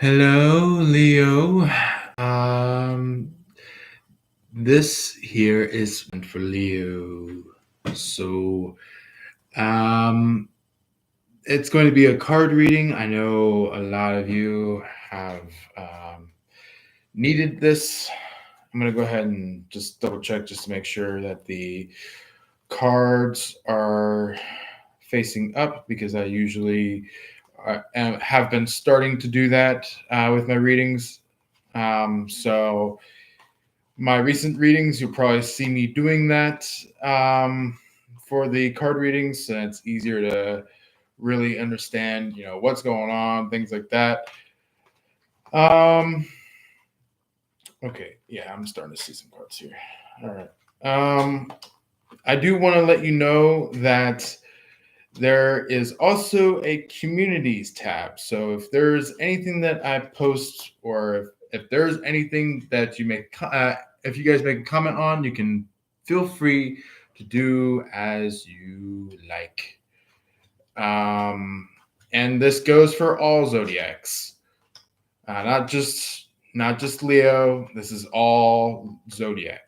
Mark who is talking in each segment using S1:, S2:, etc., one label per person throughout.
S1: Hello, Leo. Um, this here is meant for Leo. So, um, it's going to be a card reading. I know a lot of you have needed this. I'm going to go ahead and just double check just to make sure that the cards are facing up because I usually have been starting to do that with my readings. So my recent readings, you'll probably see me doing that for the card readings, and it's easier to really understand, what's going on, things like that. Um, okay, yeah, I'm starting to see some cards here. All right. I do want to let you know that there is also a communities tab. So if there's anything that I post, or if there's anything that if you guys make a comment on, you can feel free to do as you like. And this goes for all zodiacs, not just Leo. This is all zodiac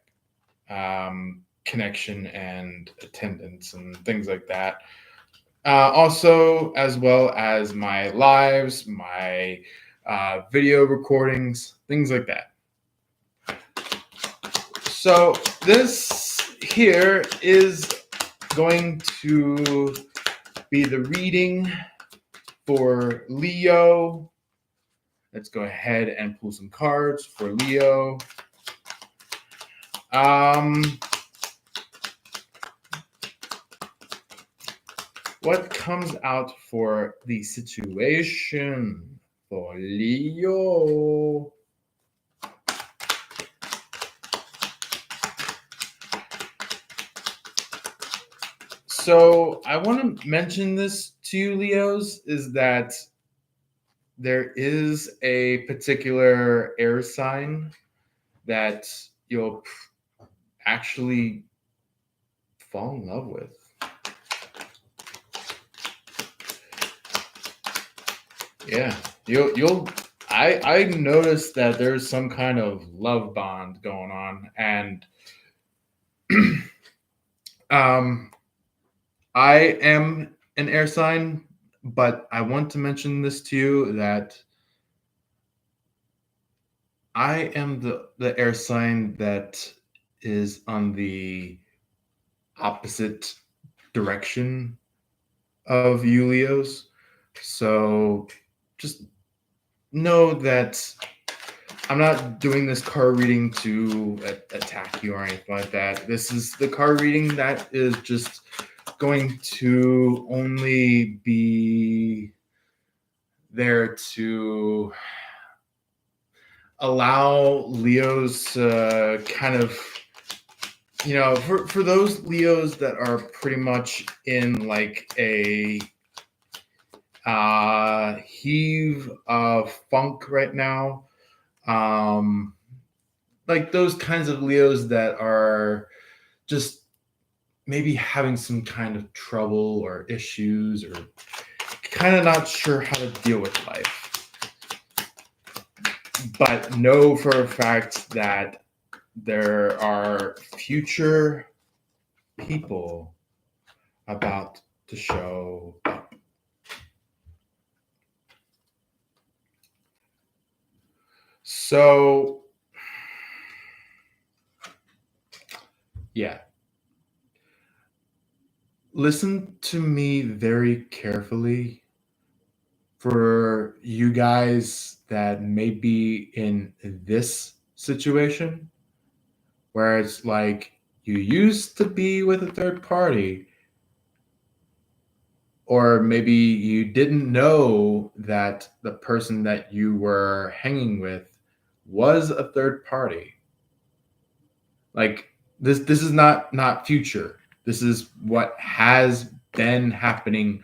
S1: connection and attendance and things like that. Also, as well as my lives, my video recordings, things like that. So, this here is going to be the reading for Leo. Let's go ahead and pull some cards for Leo. What comes out for the situation for Leo? So I want to mention this to you, Leos, is that there is a particular air sign that you'll actually fall in love with. Yeah, I noticed that there's some kind of love bond going on, and I am an air sign, but I want to mention this to you that I am the air sign that is on the opposite direction of you Leos. So just know that I'm not doing this card reading to attack you or anything like that. This is the card reading that is just going to only be there to allow Leos kind of, for those Leos that are pretty much in like a heave of funk right now. Like those kinds of Leos that are just maybe having some kind of trouble or issues or kind of not sure how to deal with life. But know for a fact that there are future people about to show up. So, yeah. Listen to me very carefully for you guys that may be in this situation where it's like you used to be with a third party, or maybe you didn't know that the person that you were hanging with was a third party. Like this is not future. This is what has been happening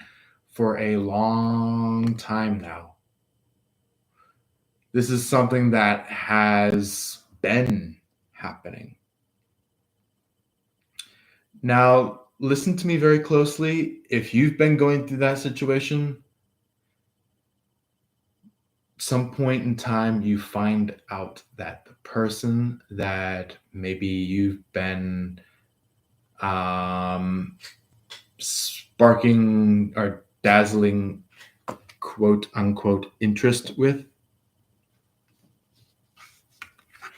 S1: for a long time now. This is something that has been happening. Now, listen to me very closely. If you've been going through that situation, some point in time you find out that the person that maybe you've been sparking or dazzling quote unquote interest with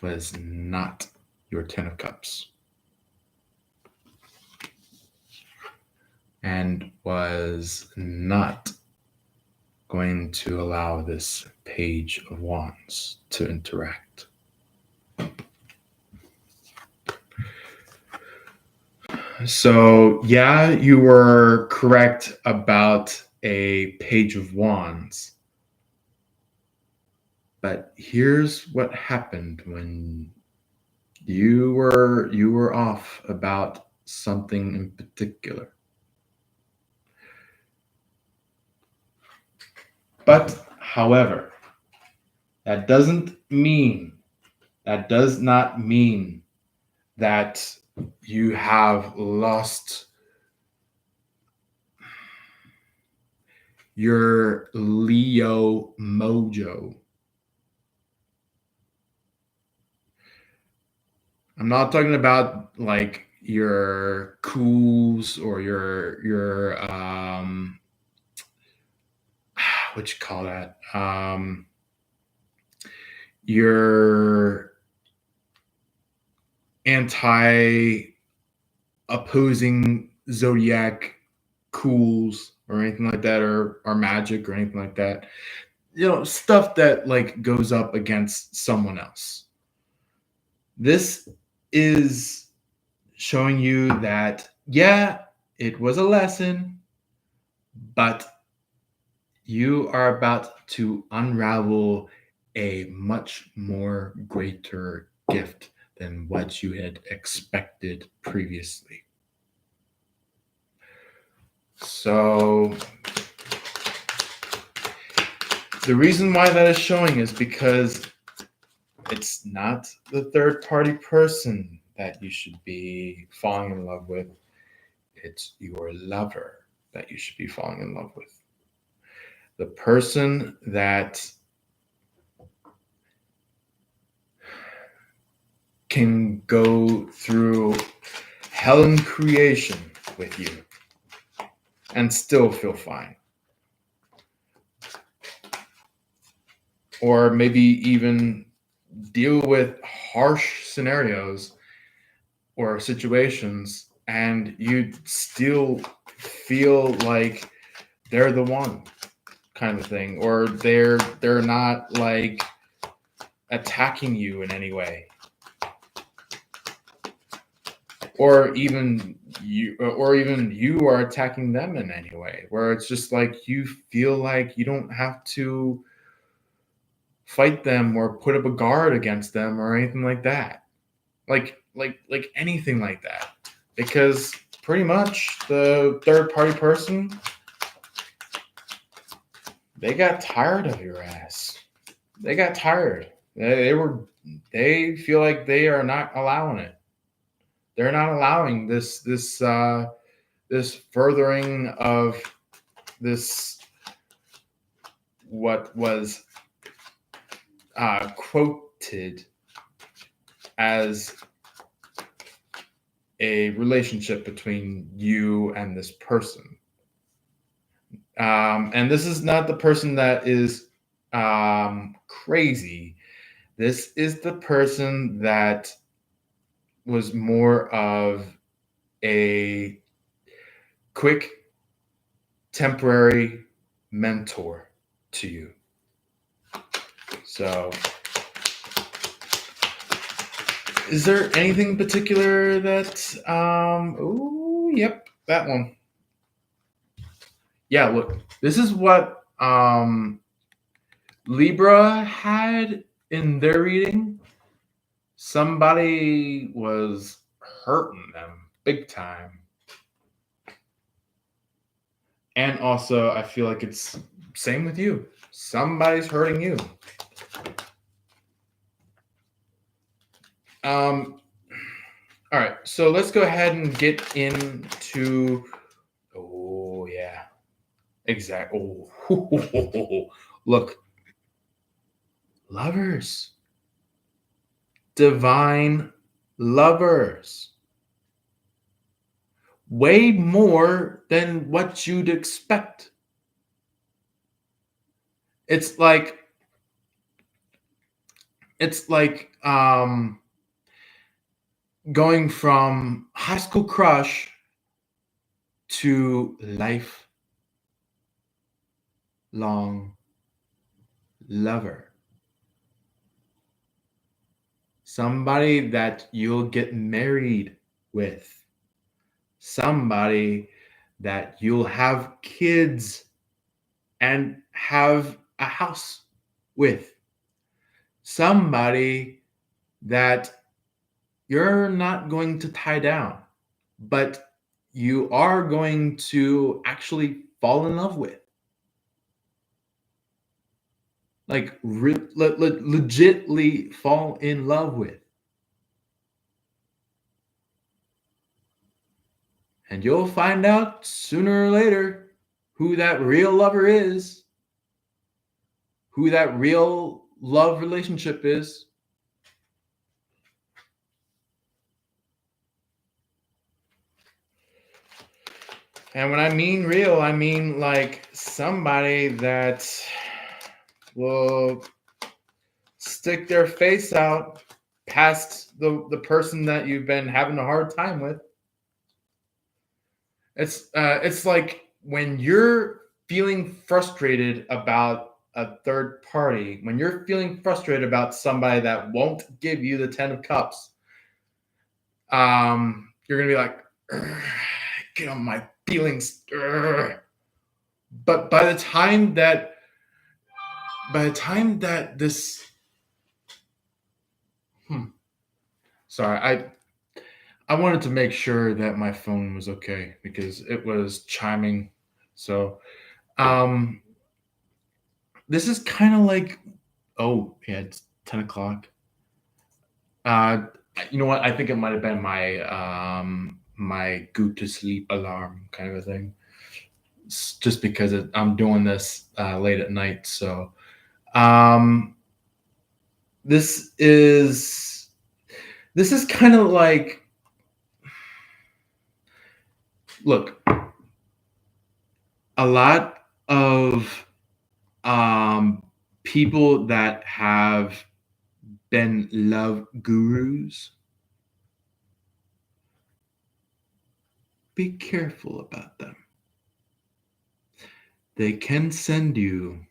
S1: was not your 10 of cups and was not going to allow this page of wands to interact. So yeah, you were correct about a page of wands. But here's what happened when you were off about something in particular. But however, that does not mean that you have lost your Leo mojo. I'm not talking about like your cools or your what you call that? Your anti-opposing zodiac cools or anything like that, or magic or anything like that. Stuff that like goes up against someone else. This is showing you that, yeah, it was a lesson, but you are about to unravel a much more greater gift than what you had expected previously. So the reason why that is showing is because it's not the third party person that you should be falling in love with. It's your lover that you should be falling in love with. The person that can go through hell and creation with you and still feel fine. Or maybe even deal with harsh scenarios or situations and you still feel like they're the one, kind of thing, or they're not like attacking you in any way, or even you are attacking them in any way, where it's just like you feel like you don't have to fight them or put up a guard against them or anything like that, like anything like that, because pretty much the third party person, they got tired of your ass. They got tired. They feel like they are not allowing it. They're not allowing this furthering of this, what was quoted as a relationship between you and this person. And this is not the person that is crazy. This is the person that was more of a quick, temporary mentor to you. So, is there anything particular that, yep, that one. Yeah, look, this is what Libra had in their reading. Somebody was hurting them big time. And also, I feel like it's same with you. Somebody's hurting you. All right, so let's go ahead and get into. Oh yeah, exactly. Oh, look, Lovers, divine lovers, way more than what you'd expect. It's like it's like going from high school crush to lifelong lover. Somebody that you'll get married with. Somebody that you'll have kids and have a house with. Somebody that you're not going to tie down, but you are going to actually fall in love with. Like legitly fall in love with. And you'll find out sooner or later who that real lover is, who that real love relationship is. And when I mean real, I mean like somebody that will stick their face out past the person that you've been having a hard time with. It's like when you're feeling frustrated about a third party, when you're feeling frustrated about somebody that won't give you the 10 of cups, you're gonna be like, get on my feelings. But by the time that this sorry, I wanted to make sure that my phone was okay because it was chiming. So um this is kind of like, oh yeah, it's 10 o'clock. uh you know what, I think it might have been my go to sleep alarm kind of a thing. Just because I'm doing this late at night. So um this is this is kind of like, look, a lot of um people that have been love gurus, be careful about them. They can send you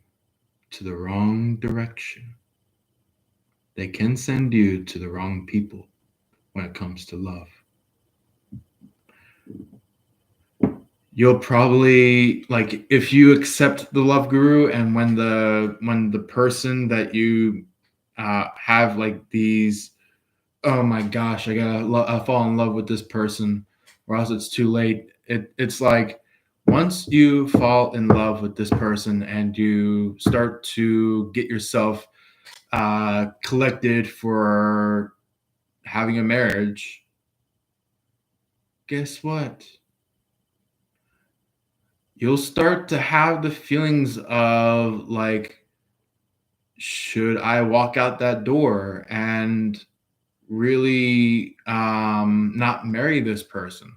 S1: to the wrong direction. They can send you to the wrong people when it comes to love. You'll probably, like, if you accept the love guru, and when the person that you have like these, oh my gosh, I fall in love with this person, or else it's too late. It's like, once you fall in love with this person and you start to get yourself collected for having a marriage, guess what? You'll start to have the feelings of like, should I walk out that door and really not marry this person?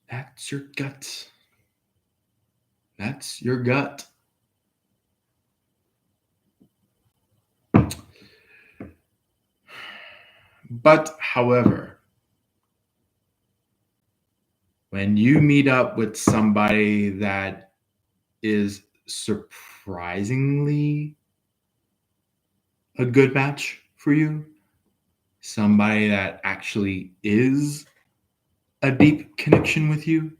S1: That's your gut. That's your gut. But however, when you meet up with somebody that is surprisingly a good match for you, somebody that actually is a deep connection with you,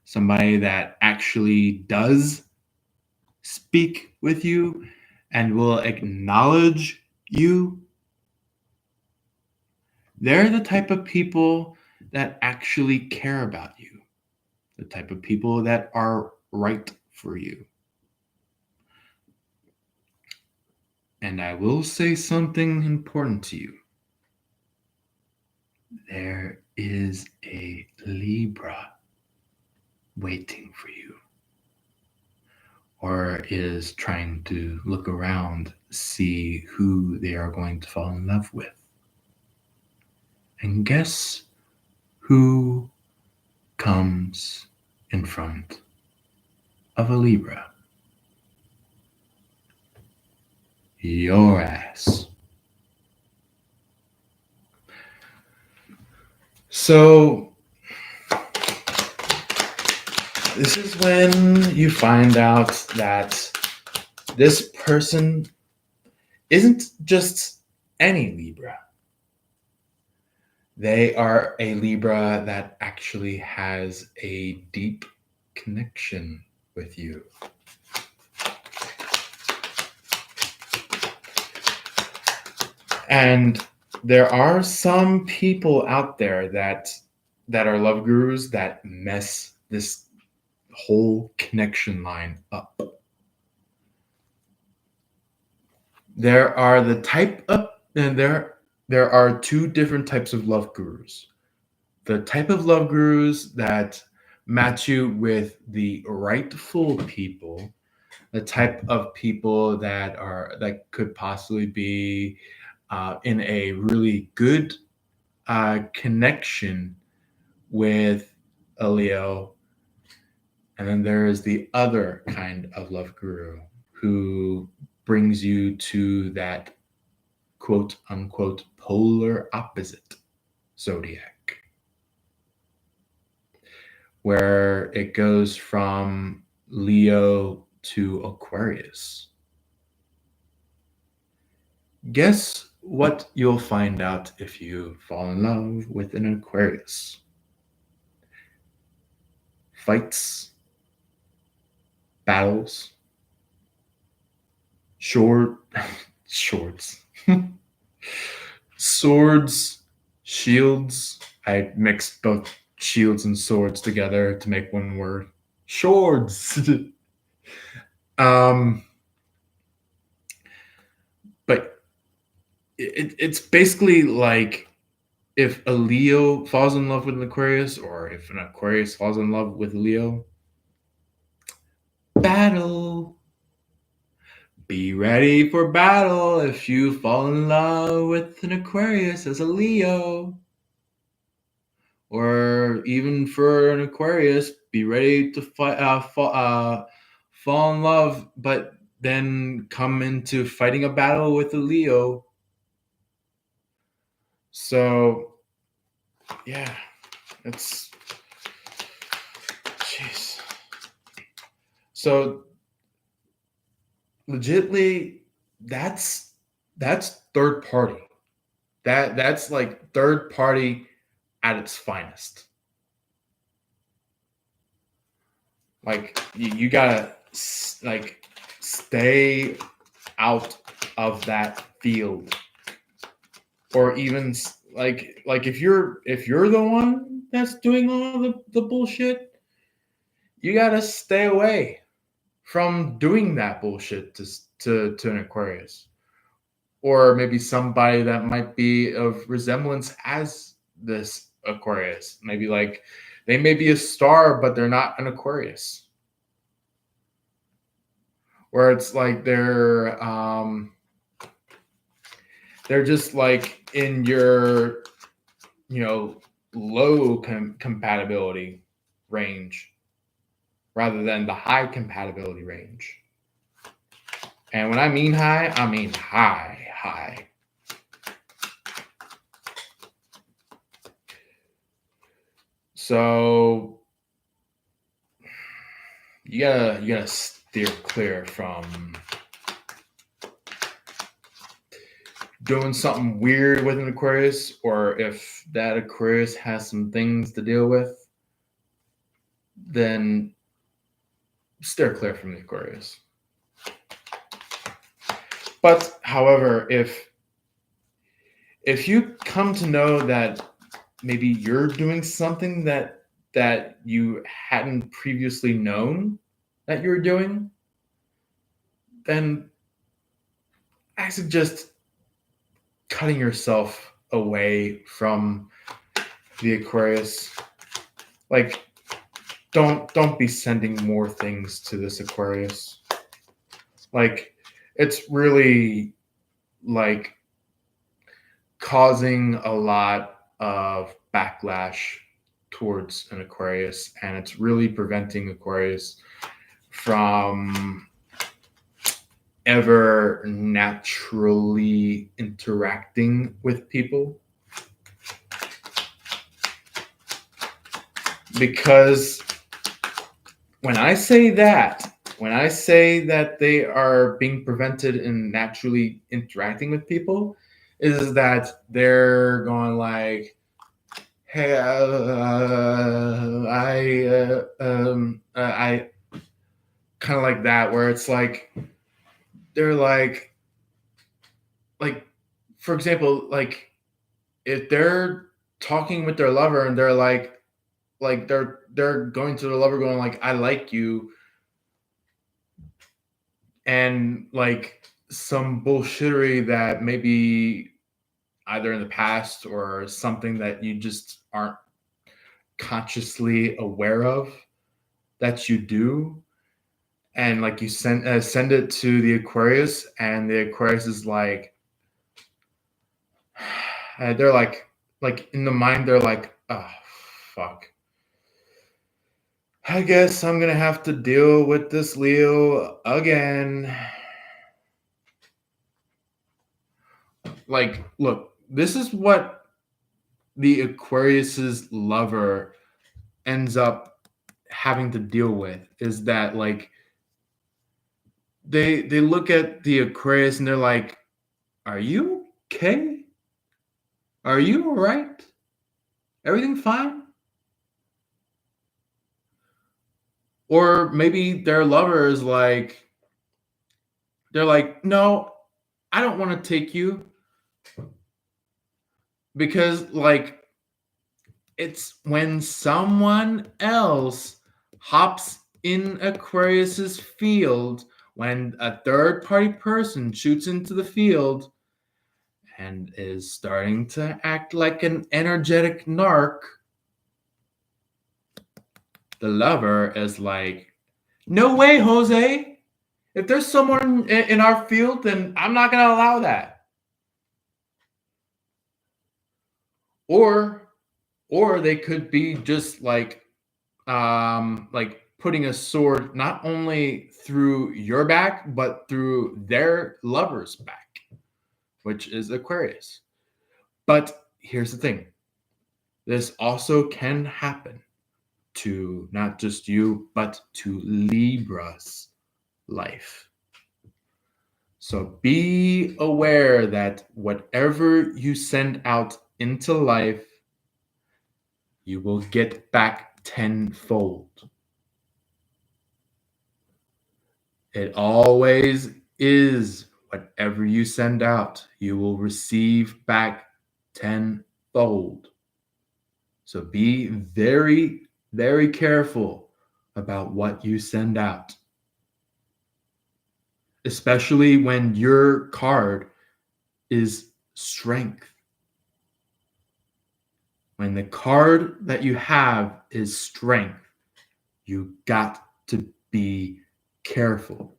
S1: somebody that actually does speak with you and will acknowledge you, they're the type of people that actually care about you, the type of people that are right for you. And I will say something important to you. There is a Libra waiting for you. or is trying to look around, see who they are going to fall in love with. And guess who comes in front of a Libra? Your ass. So, this is when you find out that this person isn't just any Libra. They are a Libra that actually has a deep connection with you. And there are some people out there that are love gurus that mess this whole connection line up. There are the type of, and there are two different types of love gurus. The type of love gurus that match you with the rightful people, the type of people that could possibly be in a really good connection with a Leo. And then there is the other kind of love guru who brings you to that quote unquote polar opposite zodiac, where it goes from Leo to Aquarius. Guess what you'll find out if you fall in love with an Aquarius? Fights, battles, shorts, swords, shields. I mixed both shields and swords together to make one word. Swords. But it's basically like if a Leo falls in love with an Aquarius, or if an Aquarius falls in love with a Leo, battle. Be ready for battle if you fall in love with an Aquarius as a Leo. Or even for an Aquarius, be ready to fall in love, but then come into fighting a battle with a Leo. So, yeah, it's jeez. So, legitly, that's third party. That's like third party at its finest. Like you gotta like stay out of that field, or even like if you're the one that's doing all the bullshit, you gotta stay away from doing that bullshit to an Aquarius, or maybe somebody that might be of resemblance as this Aquarius. Maybe like they may be a star, but they're not an Aquarius. Where it's like they're just like in your low compatibility range rather than the high compatibility range. And when I mean high, I mean high. So you gotta steer clear from doing something weird with an Aquarius, or if that Aquarius has some things to deal with, then steer clear from the Aquarius. But however, if you come to know that maybe you're doing something that you hadn't previously known that you were doing, then I suggest cutting yourself away from the Aquarius. Like, don't be sending more things to this Aquarius. Like it's really like causing a lot of backlash towards an Aquarius, and it's really preventing Aquarius from ever naturally interacting with people. Because when I say that they are being prevented in naturally interacting with people, is that they're going like, "Hey, I kind of like that," where it's like they're like, for example, like if they're talking with their lover and they're like they're going to the lover going like, "I like you," and like some bullshittery that maybe either in the past or something that you just aren't consciously aware of that you do, and like you send it to the Aquarius, and the Aquarius is like, they're like in the mind they're like, oh fuck, I guess I'm gonna have to deal with this Leo again. Like, look, this is what the Aquarius's lover ends up having to deal with, is that like they look at the Aquarius and they're like, "Are you okay? Are you all right? Everything fine?" Or maybe their lover is like, they're like, "No, I don't want to take you because like it's when someone else hops in Aquarius's field, when a third party person shoots into the field and is starting to act like an energetic narc, the lover is like, "No way, Jose. If there's someone in our field, then I'm not going to allow that." Or they could be just like putting a sword not only through your back but through their lover's back, which is Aquarius. But here's the thing, this also can happen to not just you but to Libra's life. So be aware that whatever you send out into life, you will get back tenfold. It always is. Whatever you send out, you will receive back tenfold. So be very, very careful about what you send out, especially when your card is strength. When the card that you have is strength, you got to be careful.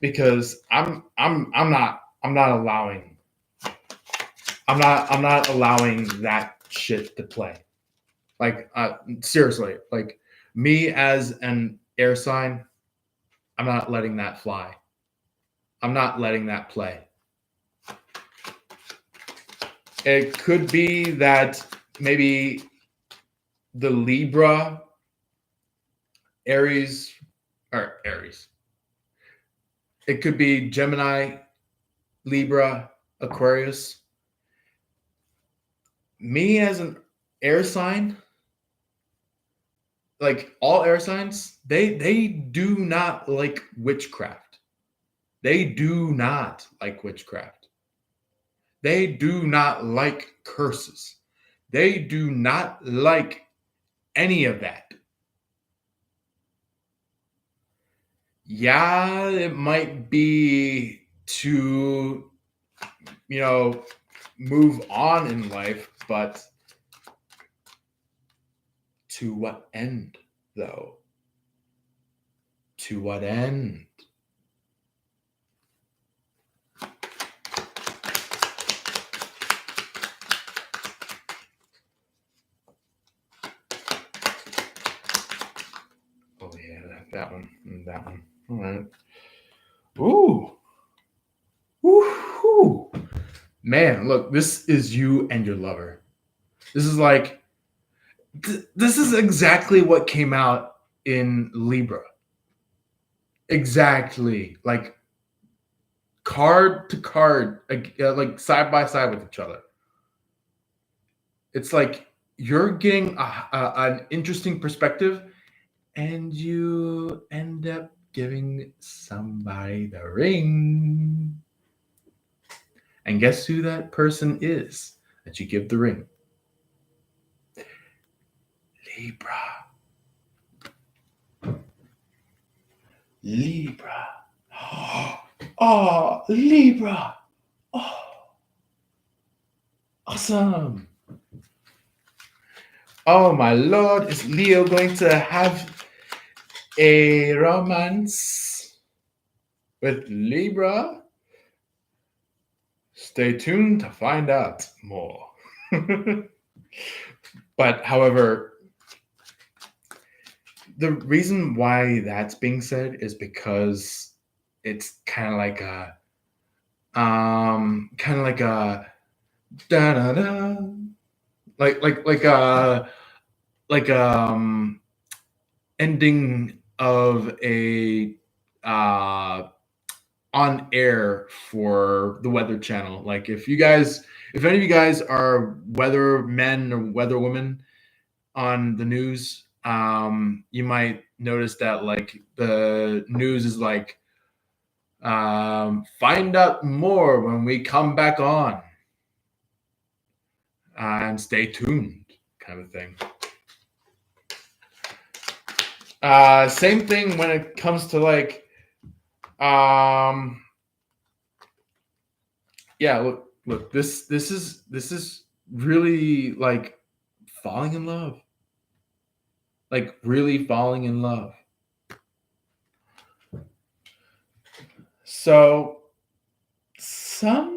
S1: Because I'm not allowing that shit to play. Like seriously, like me as an air sign, I'm not letting that fly. I'm not letting that play. It could be that maybe the Libra, Aries, or Aries. It could be Gemini, Libra, Aquarius. Me as an air sign, like all air signs, they do not like witchcraft. They do not like witchcraft. They do not like curses. They do not like any of that. Yeah, it might be to, you know, move on in life, but to what end, though? To what end? Oh yeah, that one, and that one. All right. Ooh, woo, man! Look, this is you and your lover. This is like, this is exactly what came out in Libra. Exactly, like card to card, like side by side with each other. It's like you're getting an interesting perspective, and you end up giving somebody the ring. And guess who that person is that you give the ring? Libra. Libra. Oh, Libra. Oh, awesome. Oh, my lord. Is Leo going to have a romance with Libra? Stay tuned to find out more. But, however, the reason why that's being said is because it's kind of like a da da da, like ending of a uh on air for the Weather Channel. Like if any of you guys are weather men or weather women on the news, you might notice that like the news is like, find out more when we come back on, and stay tuned, kind of thing. Same thing when it comes to like, yeah. Look. This is really like falling in love, like really falling in love. So somebody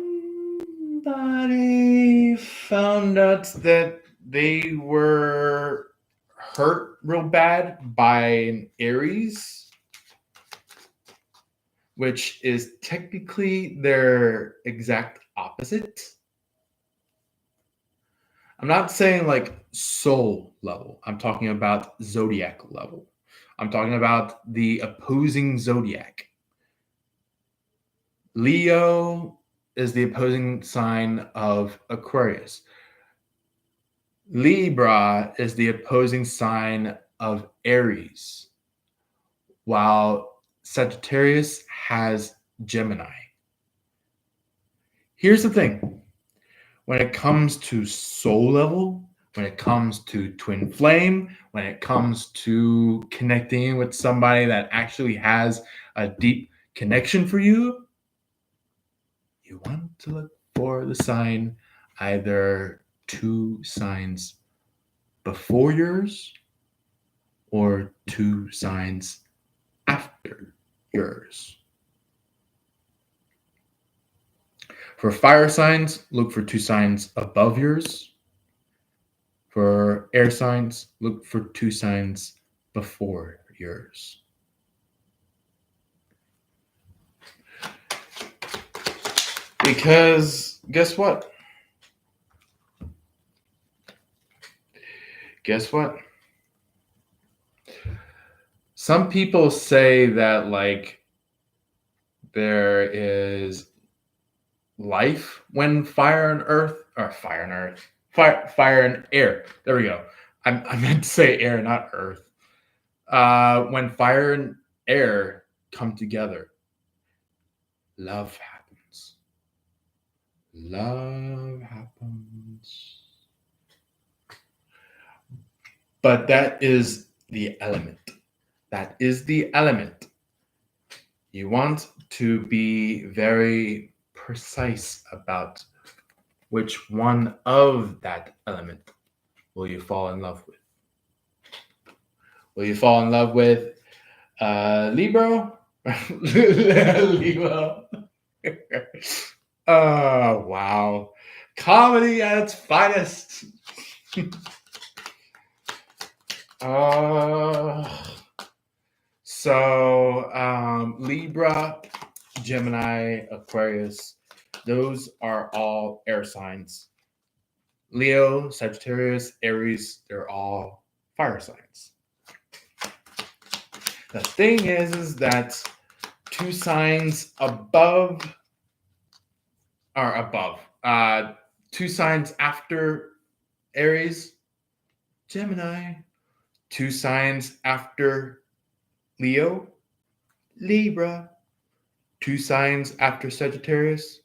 S1: found out that they were hurt real bad by an Aries, which is technically their exact opposite. I'm not saying like soul level. I'm talking about zodiac level. I'm talking about the opposing zodiac. Leo is the opposing sign of Aquarius. Libra is the opposing sign of Aries, while Sagittarius has Gemini. Here's the thing. When it comes to soul level, when it comes to twin flame, when it comes to connecting with somebody that actually has a deep connection for you, you want to look for the sign, either 2 signs before yours or 2 signs after yours. For fire signs, look for 2 signs above yours. For air signs, look for 2 signs before yours. Because guess what? Guess what? Some people say that like there is life when fire and earth, or fire and earth, fire and air. There we go. I meant to say air, not earth. When fire and air come together, love happens. Love happens. But that is the element. That is the element. You want to be very precise about Which one of that element will you fall in love with? Will you fall in love with Libra? Libra. Oh, wow. Comedy at its finest. Libra, Gemini, Aquarius, those are all air signs. Leo, Sagittarius, Aries, they're all fire signs. The thing is that two signs two signs after Aries, Gemini, two signs after Leo, Libra, two signs after Sagittarius,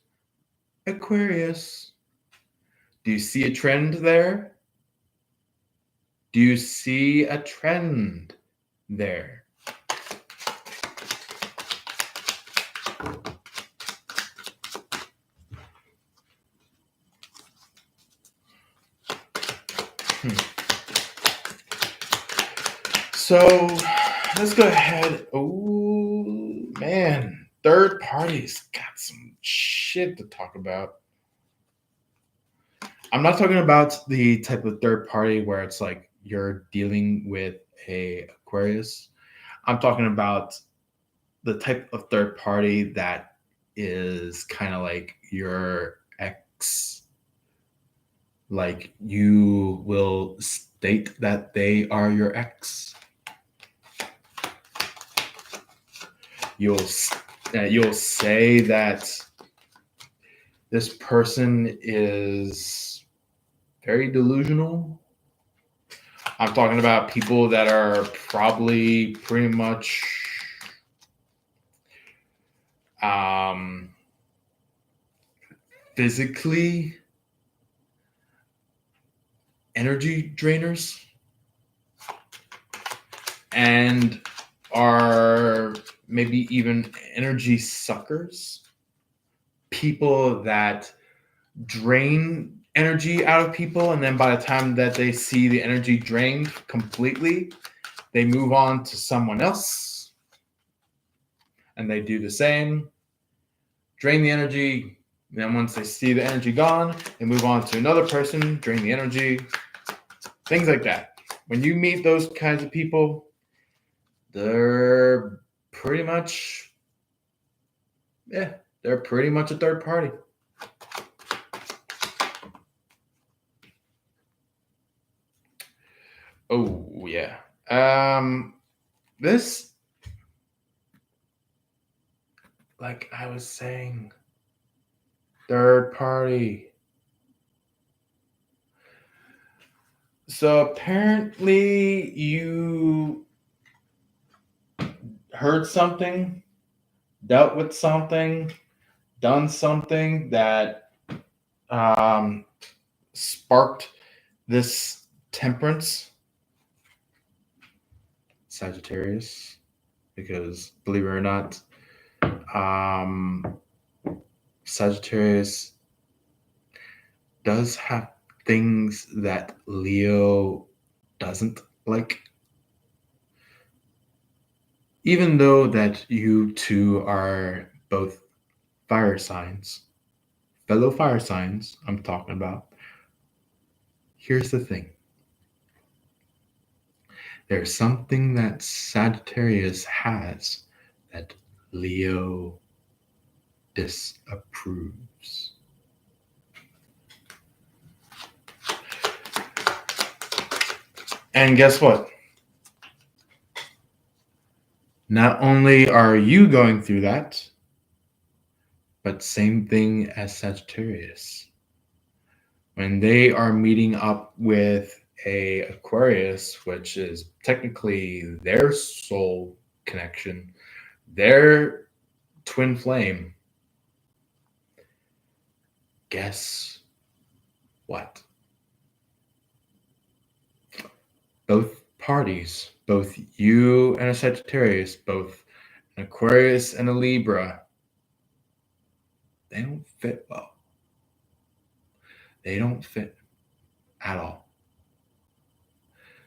S1: Aquarius. Do you see a trend there? Do you see a trend there? So let's go ahead. Oh man, third parties got some shit to talk about. I'm not talking about the type of third party where it's like you're dealing with a Aquarius. I'm talking about the type of third party that is kind of like your ex. Like you will state that they are your ex. You'll say that this person is very delusional. I'm talking about people that are probably pretty much physically energy drainers and are maybe even energy suckers. People that drain energy out of people, and then by the time that they see the energy drained completely, they move on to someone else and they do the same, drain the energy. Then once they see the energy gone, they move on to another person, drain the energy, things like that. When you meet those kinds of people, they're pretty much a third party. Oh yeah. This, like I was saying, third party. So apparently you heard something, dealt with something, done something that sparked this temperance, Sagittarius, because believe it or not, Sagittarius does have things that Leo doesn't like. Even though that you two are both fire signs, fellow fire signs, I'm talking about, here's the thing. There's something that Sagittarius has that Leo disapproves. And guess what? Not only are you going through that, but same thing as Sagittarius. When they are meeting up with a Aquarius, which is technically their soul connection, their twin flame, guess what? Both parties, both you and a Sagittarius, both an Aquarius and a Libra, they don't fit well. They don't fit at all.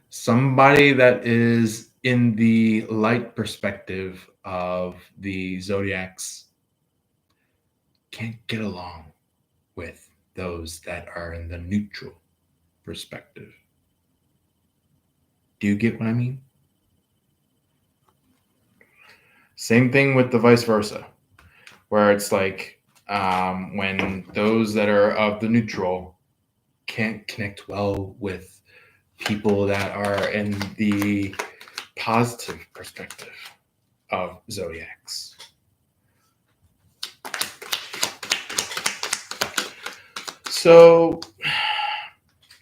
S1: Somebody that is in the light perspective of the zodiacs can't get along with those that are in the neutral perspective. Do you get what I mean? Same thing with the vice versa, where it's like when those that are of the neutral can't connect well with people that are in the positive perspective of zodiacs. So,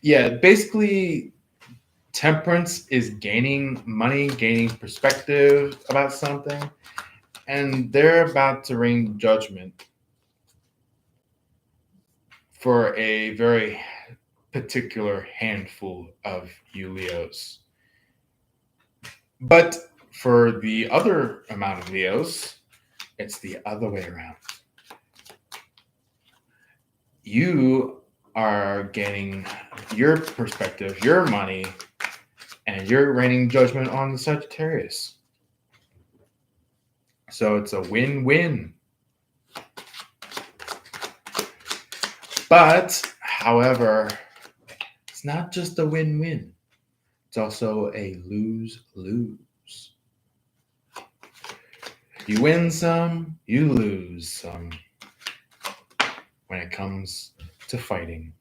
S1: yeah, basically, temperance is gaining money, gaining perspective about something, and they're about to rain judgment for a very particular handful of you Leos. But for the other amount of Leos, it's the other way around. You are gaining your perspective, your money, and you're raining judgment on the Sagittarius. So it's a win-win. But, however, it's not just a win-win. It's also a lose-lose. You win some, you lose some when it comes to fighting.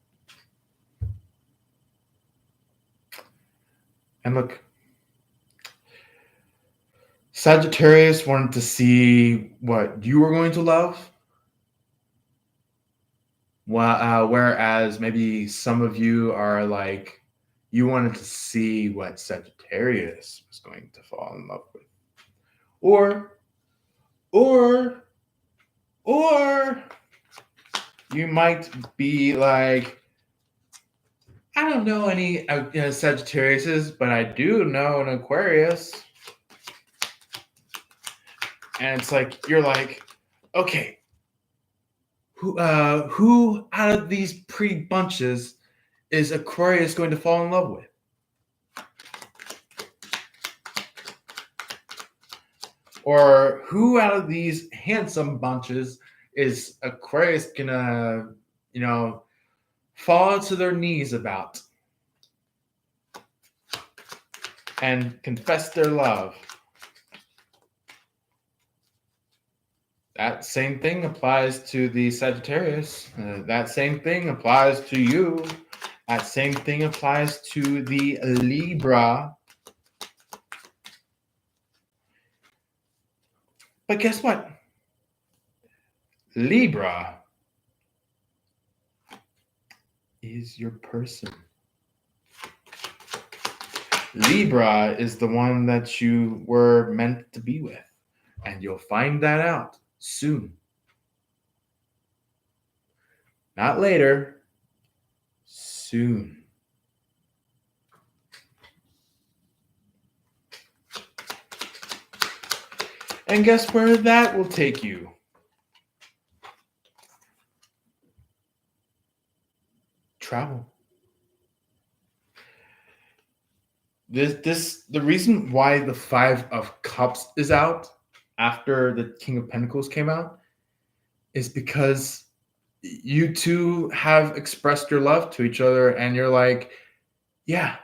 S1: And look, Sagittarius wanted to see what you were going to love, whereas maybe some of you are like, you wanted to see what Sagittarius was going to fall in love with. Or you might be like, I don't know any Sagittariuses, but I do know an Aquarius. And it's like, you're like, okay, who out of these pretty bunches is Aquarius going to fall in love with? Or who out of these handsome bunches is Aquarius gonna, fall to their knees about and confess their love? That same thing applies to the Sagittarius. That same thing applies to you. That same thing applies to the Libra. But guess what? Libra is your person. Libra is the one that you were meant to be with. And you'll find that out soon. Not later, soon. And guess where that will take you? Travel. The reason why the Five of Cups is out after the King of Pentacles came out is because you two have expressed your love to each other, and you're like, yeah,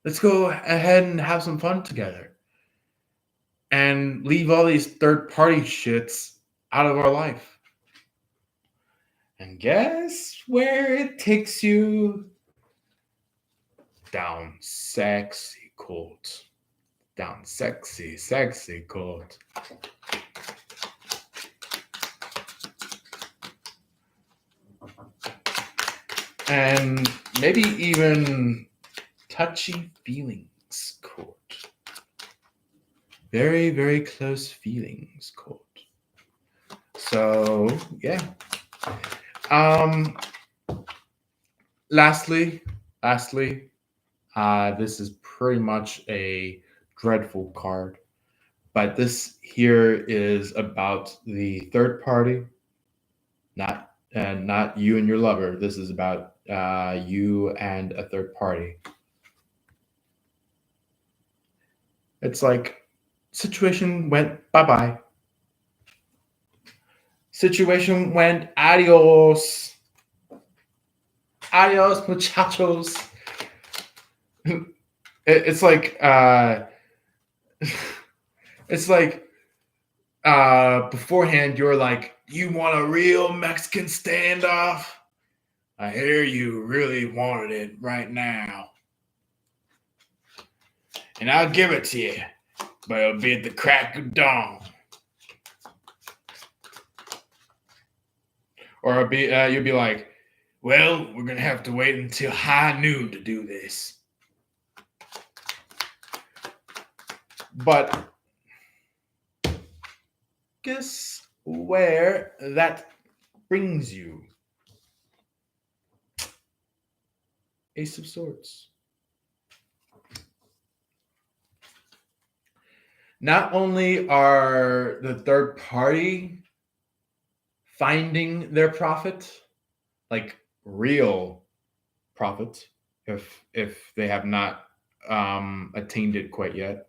S1: let's go ahead and have some fun together and leave all these third party shits out of our life. And guess where it takes you? Down sexy cold. Down sexy cold. And maybe even touchy feelings cold. Very, very close feelings cold. So, yeah. Lastly, this is pretty much a dreadful card, but this here is about the third party, not and not you and your lover. This is about you and a third party. It's like situation went bye bye. Situation went adios. Adios, muchachos. It's like it's like beforehand you're like, you want a real Mexican standoff? I hear you really wanted it right now. And I'll give it to you, but it'll be at the crack of dawn. Or you'll be like, well, we're gonna have to wait until high noon to do this. But guess where that brings you? Ace of Swords. Not only are the third party finding their profit, like real profit, if they have not attained it quite yet,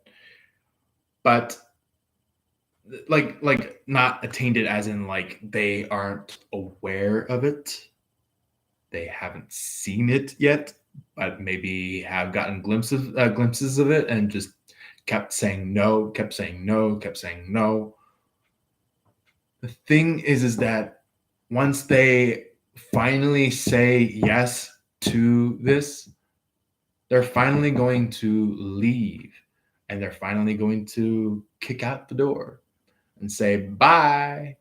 S1: but like not attained it as in like they aren't aware of it, they haven't seen it yet, but maybe have gotten glimpses of it and just kept saying no, kept saying no, kept saying no. The thing is that once they finally say yes to this, they're finally going to leave and they're finally going to kick out the door and say bye.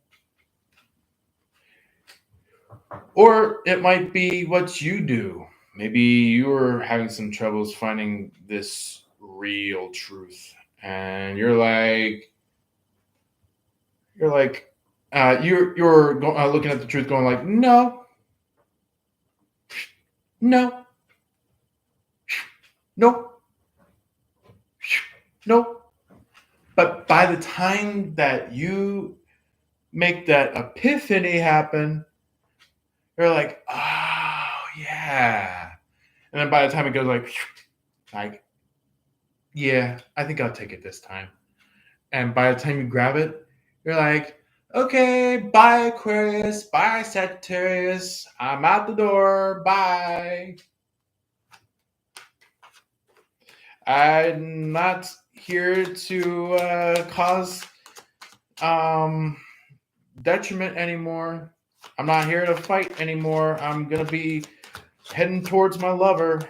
S1: Or it might be what you do. Maybe you're having some troubles finding this real truth and you're looking at the truth going like, no, no, no, no. But by the time that you make that epiphany happen, you're like, oh yeah. And then by the time it goes like, yeah, I think I'll take it this time. And by the time you grab it, you're like, okay, bye Aquarius, bye Sagittarius, I'm out the door, bye. I'm not here to cause detriment anymore. I'm not here to fight anymore. I'm gonna be heading towards my lover.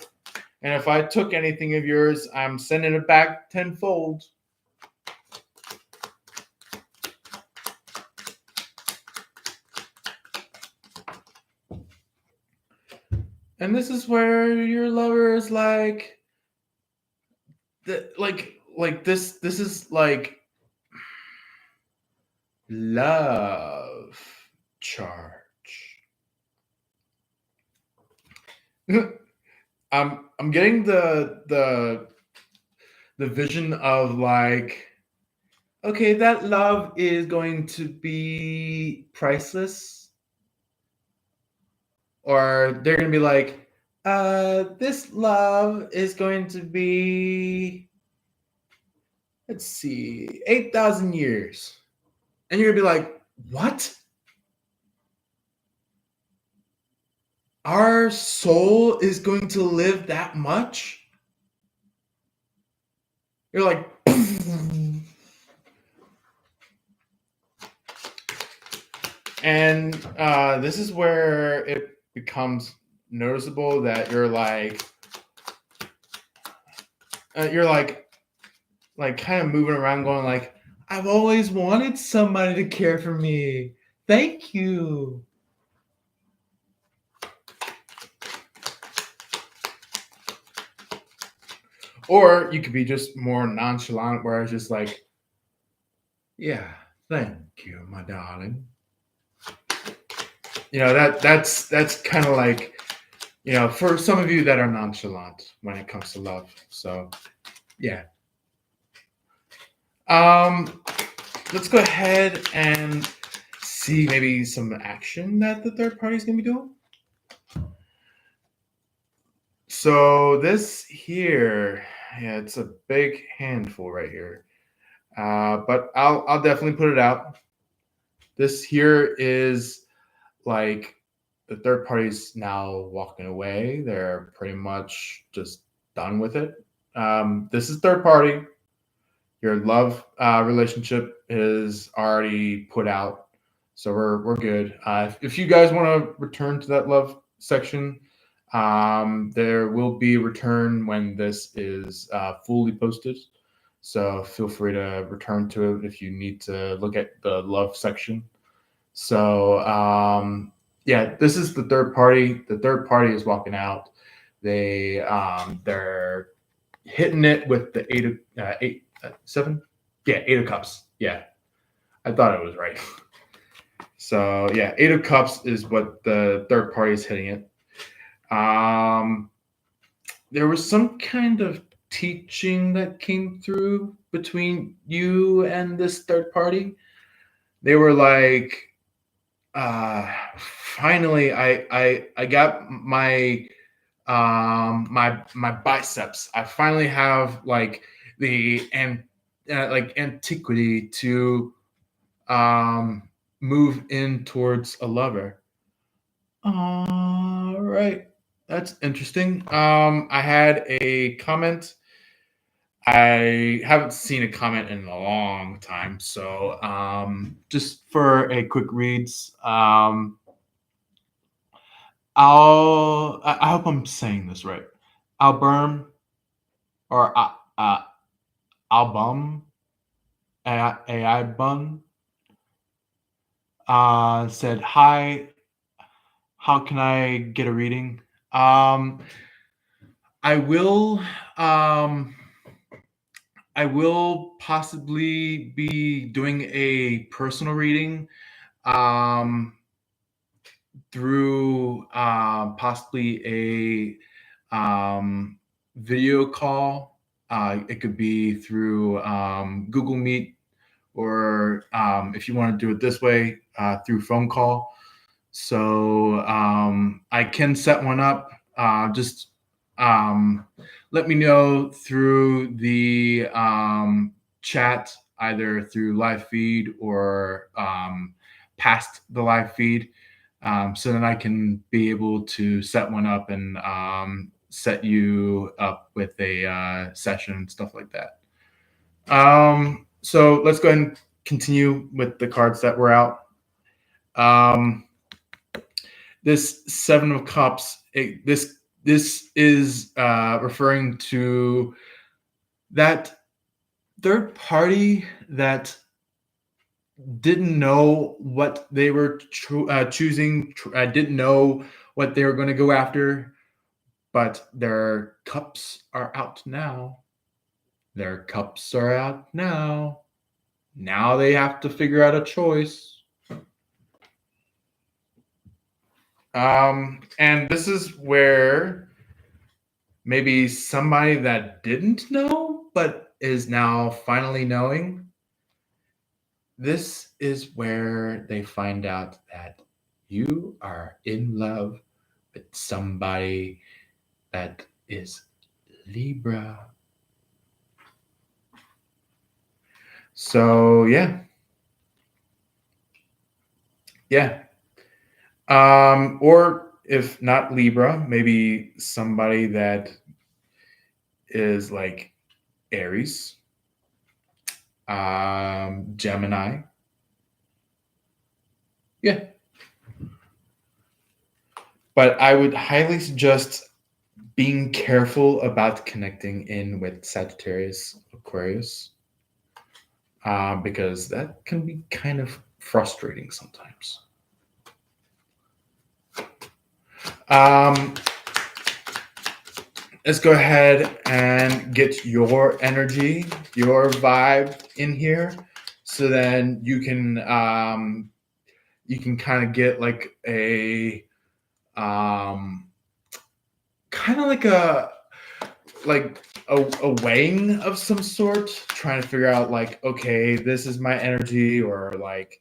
S1: And if I took anything of yours, I'm sending it back tenfold. And this is where your lover is like, this is like love charge. I'm getting the vision of like, okay, that love is going to be priceless, or they're gonna be like, this love is going to be, let's see, 8,000 years, and you're gonna be like, what? Our soul is going to live that much? You're like, and this is where it becomes noticeable that you're like kind of moving around going like, I've always wanted somebody to care for me. Thank you. Or you could be just more nonchalant, where it's just like, yeah, thank you, my darling. You know, that's kind of like, you know, for some of you that are nonchalant when it comes to love. So yeah. Let's go ahead and see maybe some action that the third party is going to be doing. So this here, yeah, it's a big handful right here. But I'll definitely put it out. This here is like the third party's now walking away. They're pretty much just done with it. This is third party. Your love relationship is already put out, so we're good. If you guys want to return to that love section, there will be a return when this is fully posted. So feel free to return to it if you need to look at the love section. So yeah, this is the third party. The third party is walking out. They're hitting it with the seven, yeah, 8 of cups. Yeah, I thought it was right. So yeah, 8 of cups is what the third party is hitting it. There was some kind of teaching that came through between you and this third party. They were like, finally, I got my biceps. I finally have like the like antiquity to move in towards a lover. All right, that's interesting. I had a comment. I haven't seen a comment in a long time, so just for a quick reads, I hope I'm saying this right. Album or album AI bun said hi. How can I get a reading? I will um I will possibly be doing a personal reading um through possibly a video call. It could be through Google Meet, or if you want to do it this way, through phone call. So I can set one up. Just let me know through the chat, either through live feed or past the live feed, so that I can be able to set one up and set you up with a session and stuff like that. So let's go ahead and continue with the cards that were out. This Seven of Cups, this is referring to that third party that didn't know what they were choosing, didn't know what they were going to go after, but their cups are out now. Their cups are out now. Now they have to figure out a choice. And this is where maybe somebody that didn't know but is now finally knowing. This is where they find out that you are in love with somebody that is Libra. So yeah. Or if not Libra, maybe somebody that is like Aries, Gemini. Yeah. But I would highly suggest being careful about connecting in with Sagittarius, Aquarius, because that can be kind of frustrating sometimes. Let's go ahead and get your energy, your vibe in here, so then you can kind of get like a kind of like a weighing of some sort, trying to figure out like, okay, this is my energy, or like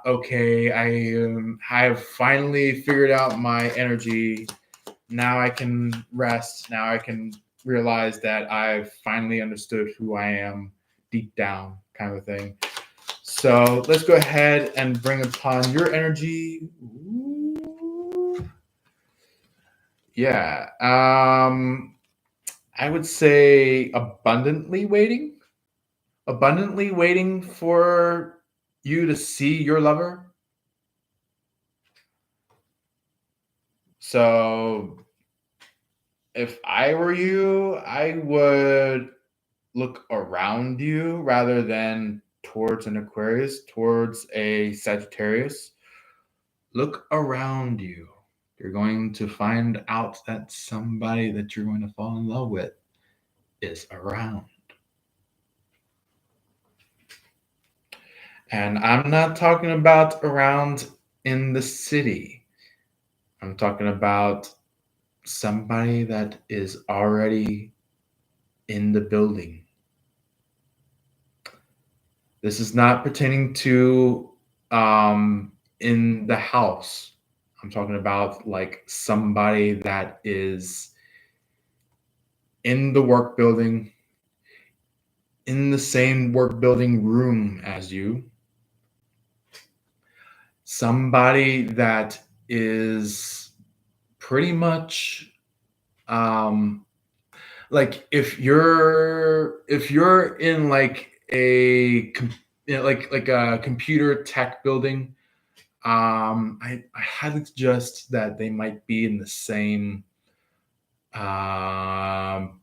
S1: okay, I have finally figured out my energy. Now I can rest. Now I can realize that I've finally understood who I am deep down, kind of thing. So let's go ahead and bring upon your energy. Ooh. Yeah. I would say abundantly waiting. Abundantly waiting for you to see your lover. So if I were you, I would look around you rather than towards an Aquarius, towards a Sagittarius. Look around you. You're going to find out that somebody that you're going to fall in love with is around. And I'm not talking about around in the city. I'm talking about somebody that is already in the building. This is not pertaining to in the house. I'm talking about like somebody that is in the work building, in the same work building room as you. Somebody that is pretty much like if you're in like like a computer tech building. I highly suggest that they might be in the same um,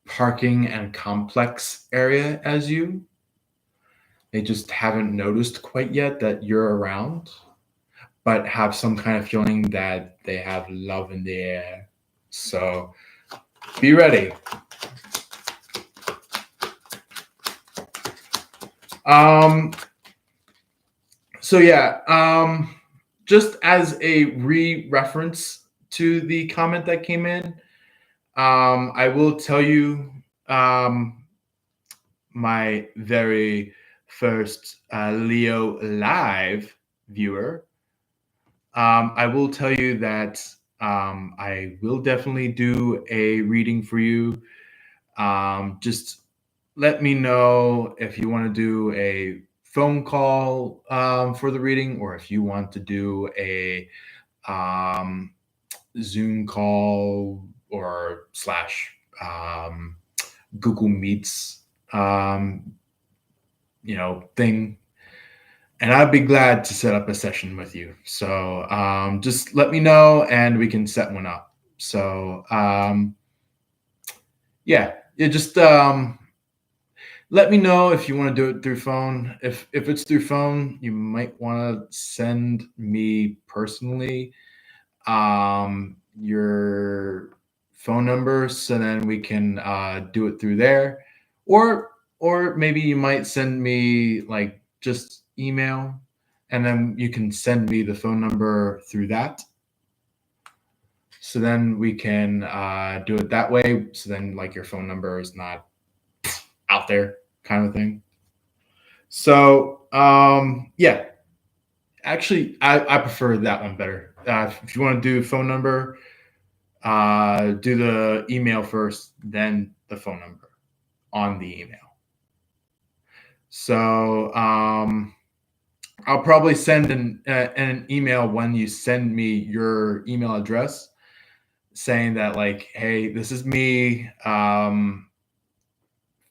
S1: parking and complex area as you. They just haven't noticed quite yet that you're around, but have some kind of feeling that they have love in the air. So be ready. Um, so yeah, just as a re-reference to the comment that came in, I will tell you um, my very first Leo live viewer. I will tell you that I will definitely do a reading for you. Just let me know if you want to do a phone call for the reading, or if you want to do a um, Zoom call or slash Google Meets, um, thing. And I'd be glad to set up a session with you. So just let me know and we can set one up. So yeah, just let me know if you want to do it through phone. If it's through phone, you might want to send me personally your phone number, so then we can do it through there. Or maybe you might send me like just email, and then you can send me the phone number through that. So then we can do it that way. So then like your phone number is not out there, kind of thing. So yeah, actually I prefer that one better. If you want to do phone number, do the email first, then the phone number on the email. So I'll probably send an email when you send me your email address, saying that like, hey, this is me.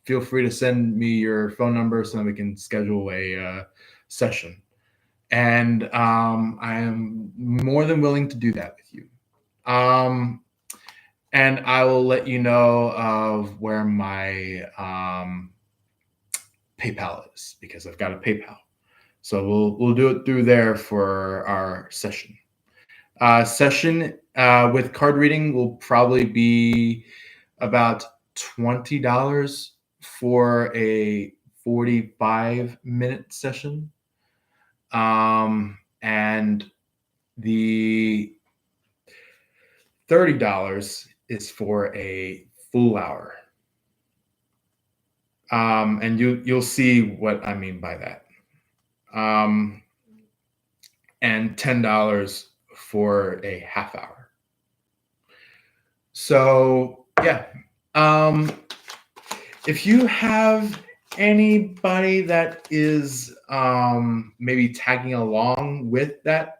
S1: Feel free to send me your phone number so that we can schedule a session. And I am more than willing to do that with you. And I will let you know of where my PayPal is, because I've got a PayPal. So we'll do it through there for our session. Session with card reading will probably be about $20 for a 45-minute session. And the $30 is for a full hour. And you'll see what I mean by that. and $10 for a half hour. So yeah, if you have anybody that is maybe tagging along with that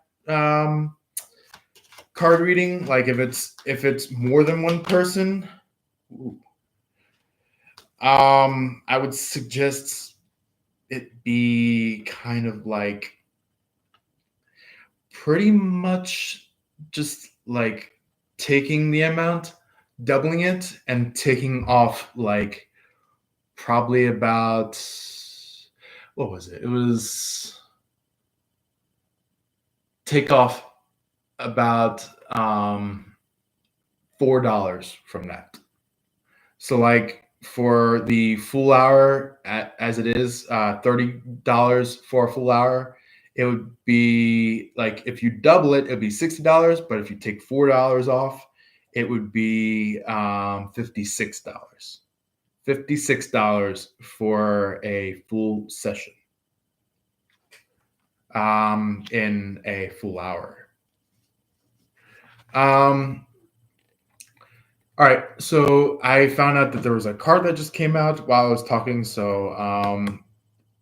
S1: card reading, like if it's more than one person, I would suggest it be kind of like pretty much just like taking the amount, doubling it, and taking off like probably about, what was it? It was take off about $4 from that. So like for the full hour as it is, $30 for a full hour. It would be like if you double it, it'd be $60. But if you take $4 off, it would be $56. $56 for a full session in a full hour. All right, so I found out that there was a card that just came out while I was talking. So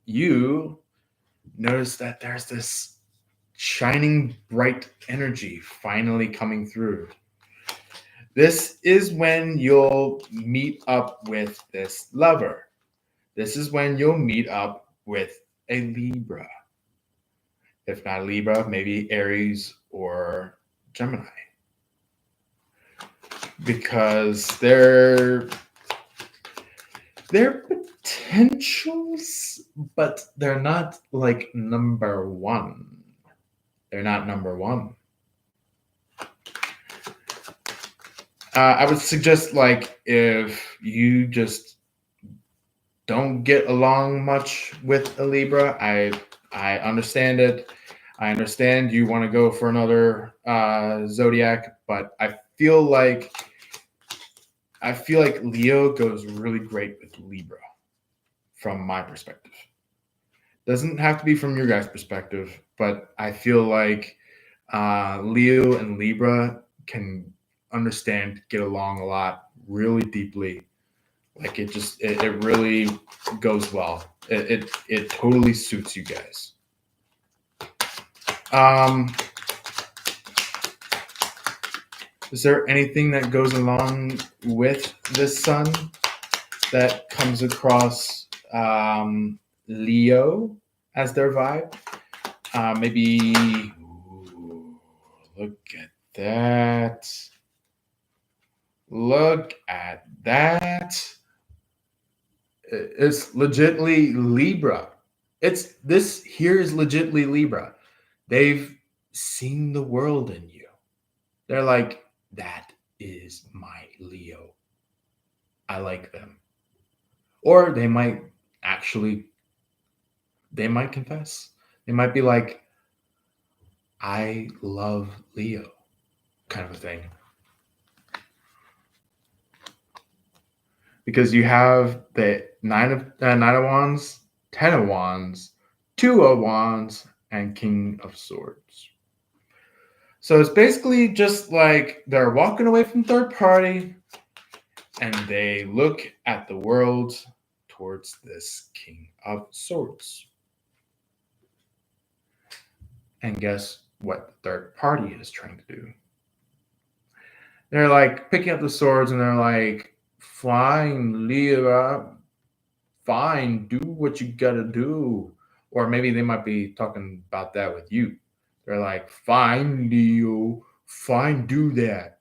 S1: you notice that there's this shining bright energy finally coming through. This is when you'll meet up with this lover. This is when you'll meet up with a Libra. If not Libra, maybe Aries or Gemini. Because they're potentials, but they're not like number one. They're not number one. I would suggest like if you just don't get along much with a Libra, I understand it. I understand you want to go for another zodiac, but I feel like Leo goes really great with Libra from my perspective. Doesn't have to be from your guys' perspective, but I feel like Leo and Libra can understand, get along a lot, really deeply. Like it really goes well. It totally suits you guys. Is there anything that goes along with this sun that comes across Leo as their vibe? Maybe, ooh, look at that. Look at that. It's legitimately Libra. This here is legitimately Libra. They've seen the world in you. They're like, that is my Leo. I like them. Or they might confess. They might be like, I love Leo, kind of a thing. Because you have the nine of wands, 10 of wands, 2 of wands, and King of Swords. So it's basically just like they're walking away from third party and they look at the world towards this King of Swords. And guess what the third party is trying to do? They're like picking up the swords and they're like, fine, Leo, fine, do what you gotta do. Or maybe they might be talking about that with you. They're like, fine, Leo, fine, do that.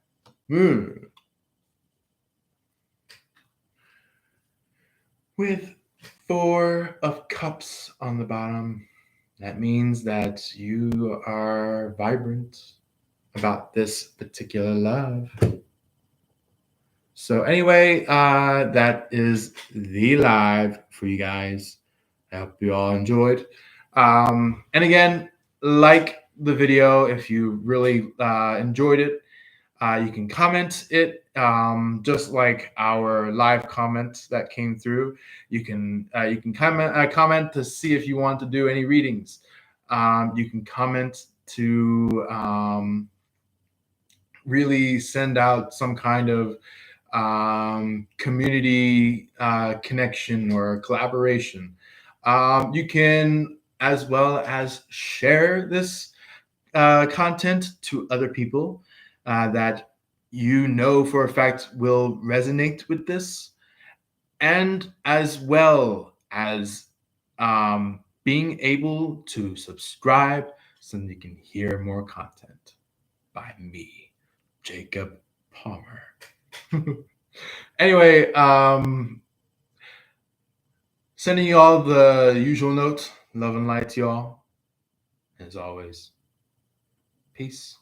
S1: With 4 of Cups on the bottom, that means that you are vibrant about this particular love. So anyway, that is the live for you guys. I hope you all enjoyed. And again, like the video if you really enjoyed it. You can comment it, just like our live comments that came through. You can comment to see if you want to do any readings. You can comment to really send out some kind of community connection or collaboration. You can as well as share this content to other people that you know for a fact will resonate with this, and as well as being able to subscribe so that you can hear more content by me, Jacob Palmer. Anyway, sending you all the usual notes. Love and light to y'all. As always, peace.